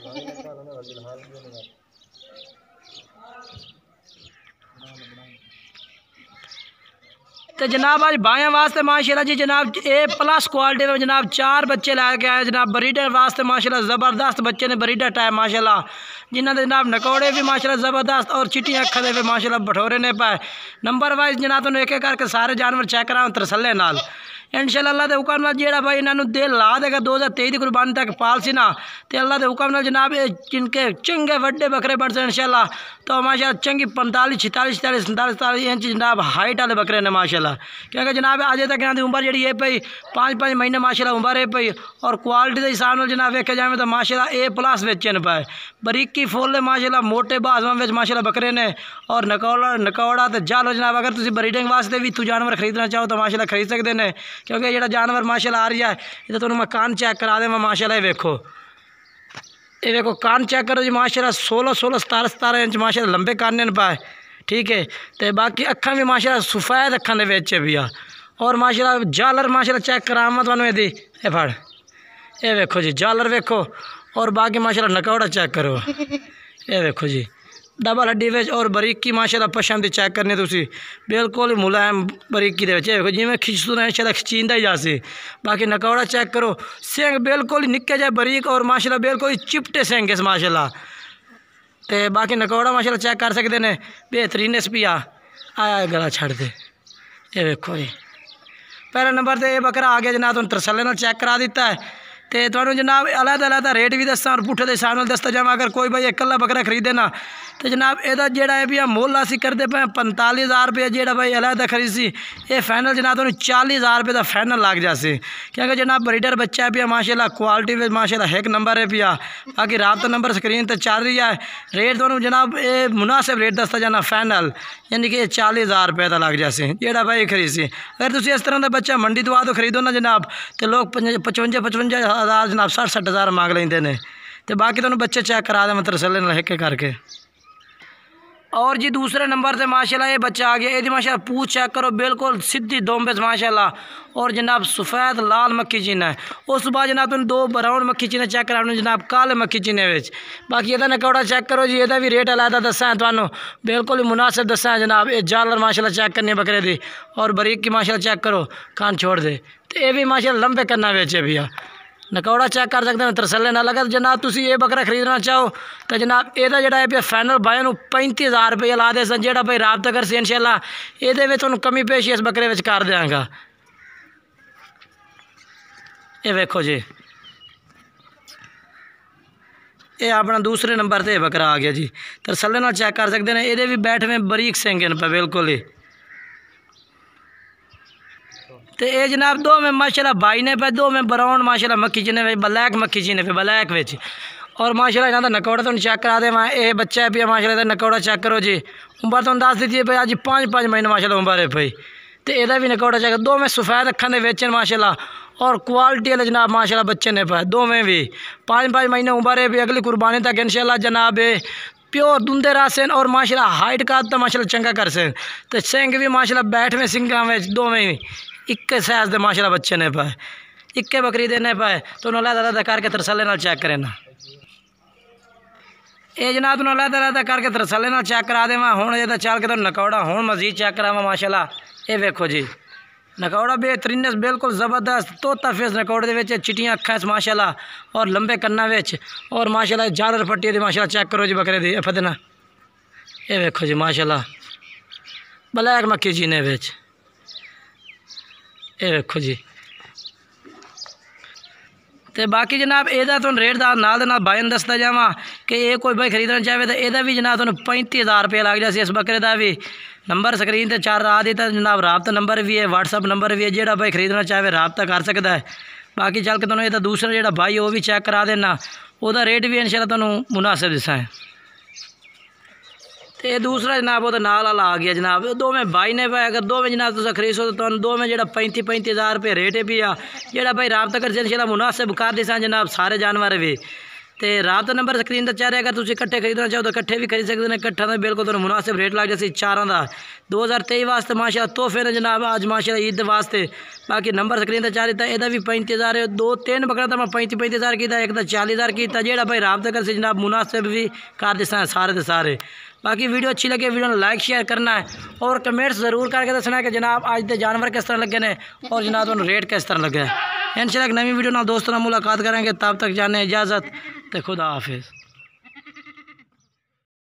तो जनाब आज बायां वास्ते माशाल्लाह जी जनाब A+ क्वालिटी में जनाब 4 बच्चे लेके आए जनाब। ब्रीडर वास्ते माशाल्लाह ज़बरदस्त बच्चे ने ब्रीडर टाइप माशाल्लाह, जिन्होंने जनाब नकौड़े भी माशाल्लाह ज़बरदस्त और चिट्टियाँ अखा दे माशाल्लाह भठोरे ने पाए। नंबर वाइज जनाब तुम एक एक करके सारे जानवर चेक कराओ तरसले नाल इंशाल्लाह। अल्लाह के हुक्म नाल जेड़ा भाई इन्होंने दिल ला देगा 2023 की कुर्बानी तक पालसी ना तो अल्लाह के हुक्म नाल जनाब जिनके चंगे वड्डे बकरे बढ़ते इंशाल्लाह। तो माशाल्लाह चंगी 45 46 47 47 इंच जनाब हाइट वाले बकरे ने माशाल्लाह। क्योंकि जनाब अजे तक इन्होंने उम्र जी है पई 5-5 महीने माशाल्लाह उम्र है पई और क्वालिटी के हिसाब से जनाब वेख्या जाए तो माशाल्लाह A+ बेचन पाए। बरीकी फुल माशाल्लाह मोटे बाजवा में माशाल्लाह बकरे ने और नकौड़ा तो जालो जनाब। अगर तुम ब्रीडिंग वास्ते भी तू जानवर खरीदना चाहो तो माशाल्लाह खरीद सकते हैं। क्योंकि जो जानवर माशाल्लाह आ रही है ये तो मैं कान चेक करा दें माशाल्लाह। ये देखो कान चेक करो जी माशाल्लाह 16 17 इंच माशाल्लाह लंबे कान ने पाए। ठीक है तो बाकी अखा भी माशाल्लाह सफ़ेद अखा दे विच भी आ और माशाल्लाह जालर माशाल्लाह चेक करावा तुहानू ये फड़ ये वेखो जी जालर वेखो और बाकी माशाल्लाह नकौड़ा चेक करो ये वेखो जी डबल हड्डी विच और बरीकी माशाल्लाह पशम दी चेक करनी तुसी बिल्कुल मुलायम बरीकी दे विच देखो जिवें खिचतू ना इंशाल्लाह खिचींदा ही जासी। बाकी नकौड़ा चेक करो सिंग बिल्कुल निक्के जे बरीक और माशाल्लाह बिल्कुल चिपटे सिंग इस माशाल्लाह। तो बाकी नकौड़ा माशाल्लाह चेक कर सकते हैं बेहतरीन स्पिया आया गला छड़ दे ये देखो जी। पहले नंबर तो ये बकरा आ गया जनाब तुम तरसले नाल चेक करा दिता है। तो तुहानू जनाब अलग रेट भी दसा और पुठे के हिसाब नाल दसता जावां। अगर कोई भाई इकल्ला बकरा खरीदे ना तो जनाब एदा जेड़ा है भी मुल असी करते पे 45,000 रुपये जेड़ा भाई अलग खरीद सी ये फाइनल जनाब तुहानू 40,000 रुपये का फाइनल लग जासी। क्योंकि जनाब ब्रीडर बच्चा है पिया माशाल्लाह क्वालिटी में माशाल्लाह एक नंबर है पिया। बाकी राबता नंबर स्क्रीन पर चल रही है। रेट तुहानू जनाब ये मुनासिब रेट दसता जाना फाइनल यानी कि 40,000 रुपये का लग जासी जेड़ा भाई खरीद सी। अगर तुम इस तरह का बच्चा मंडी तो आ खरीदो ना जनाब तो लोग 55,000 जनाब 60,000 मांग लेंदे ने। तो बाकी तुहानू बच्चे चेक करा दें तरसले नाल एक करके। और जी दूसरे नंबर से माशाल्लाह ये बच्चा आ गया ये माशाल्लाह पूछ चेक करो बिल्कुल सीधी दोम्बेस माशाल्लाह और जनाब सफ़ेद लाल मक्खी चीन है। उस बाद जनाब तुम 2 ब्राउन मक्खी चीने चेक करा जनाब काले मक्खी चीने विच। बाकी ये नकौड़ा चेक करो जी ये भी रेट अलग दसा है तुहानू बिल्कुल मुनासिब दसा है जनाब। ये जालर माशाल्लाह चेक करनी बकरे दी और बरीक की माशाल्लाह चेक करो कान छोड़ दे। तो ये भी माशाल्लाह लंबे कन्ना विच है भैया नकौड़ा चेक कर सकते हैं तरसले नाल। अगर जनाब तुसी ये बकरा खरीदना चाहो तो जनाब एदा जेड़ा है फाइनल भाई नू 35,000 रुपये ला दे सन जेड़ा भाई राबता कर सी इंशाल्लाह ये तुहानू कमी पेशी इस बकरे विच कर देंगा। ये वेखो जी ये अपना दूसरे नंबर से बकरा आ गया जी तरसले नाल चेक कर सकते हैं। ये भी बैठ में बरीक सिंग पे बिल्कुल ही। तो ये जनाब 2 में माशाल्लाह भाई ने पे 2 में ब्राउन माशाल्लाह मक्खी चीने पे ब्लैक मक्खी चीने पे ब्लैक विच और माशाल्लाह इन्हों नकौड़ा तुम चेक करा दे ये बच्चा है पिया माशाल्लाह नकौड़ा चेक करो जी। उम्र तुम दस दी भाई अज 5-5 महीने माशाल्लाह उम्र है भाई। तो यदा भी नकौड़ा चेक 2 में सफ़ेद अखा दे वेचन माशाल्लाह और क्वालिटी वाले जनाब माशाल्लाह बच्चे ने पाए 2 में भी 5-5 महीने उम्र है भी। अगली कुर्बानी तक इंशाल्लाह जनाब प्योर दुंदे रासन और माशाल्लाह हाइट का तो माशाल्लाह चंगा कर सन। तो सिंग भी माशाल्लाह बैठ में सिंगा में 2 में इक्के साइज दे माशाल्लाह बच्चे ने पाए इक्के बकरी देने पाए। तो अलग करके तरसले नाल चेक करे ना ये जनाब तुम अलग करके तरसले नाल चेक करा देव। हुण ये चल के तो नकौड़ा हुण मजीद चेक करावा माशाल्लाह। ये वेखो जी नकौड़ा बेहतरीन बिल्कुल ज़बरदस्त तोता फेस नकौड़े दे चिट्टियां अखा माशाल्लाह और लंबे कन्ना विच और माशाल्लाह जालर पट्टी दी माशाल्लाह चेक करो जी बकरे दी फदना। ये वेखो जी माशाल्लाह ब्लैक मक्खी चीने विच ये वेखो जी। तो बाकी जनाब एदा तुम रेट दा नाल भाई ने दसदा जावा कि ये कोई भाई खरीदना चाहे तो यदा भी जनाब तुम 35,000 रुपये लग जाए इस बकरे का भी। नंबर स्क्रीन पर 4 आ दिता जनाब राबता नंबर भी है व्हाट्सअप नंबर भी है जेड़ा भाई खरीदना चाहे राबता कर सकता है। बाकी चल के तुम ये दूसरा जो भाई वो भी चेक करा देना वह रेट भी इंशाल्लाह तुहानू मुनासिब दसा है। तो ये दूसरा जनाब वो तो नाल वाला आ गया जनाब 2 में भाई ने पाया। अगर 2 में जनाब तुम खरीदो तो 2 में जो 35,000 रुपये रेट है भी आ जेड़ा भाई राबता कर इंशाल्लाह मुनासिब कर दिसा जनाब सारे जानवर भी। तो राबता नंबर स्क्रीन पर चाह रहे अगर तुम इकट्ठे खरीदना चाहो तो इकट्ठे भी खरीद सकते हैं। इकट्ठा का बिल्कुल तुम्हें मुनासिब रेट लग जाए। चारों का 2023 वास्ते माशाल्लाह तोहफे ने जनाब अज माशाल्लाह ईद वास्ते। बाकी नंबर स्क्रीन पर चाह रहा यदा भी 35,000 2-3 बकरा तो मैं 35,000 किया, एक तो 40,000 किया। जो भाई राबता कर जनाब मुनासिब भी कर दिसा सारे के सारे। बाकी वीडियो अच्छी लगे वीडियो लाइक शेयर करना है और कमेंट्स ज़रूर करके दसना है कि जनाब अज के जानवर किस तरह लगे ने और जनाब तुहानू रेट किस तरह लगे। इंशाल्लाह एक नवी वीडियो ना दोस्तों मुलाकात करेंगे। तब तक जाने इजाज़त तो खुदा हाफिज़।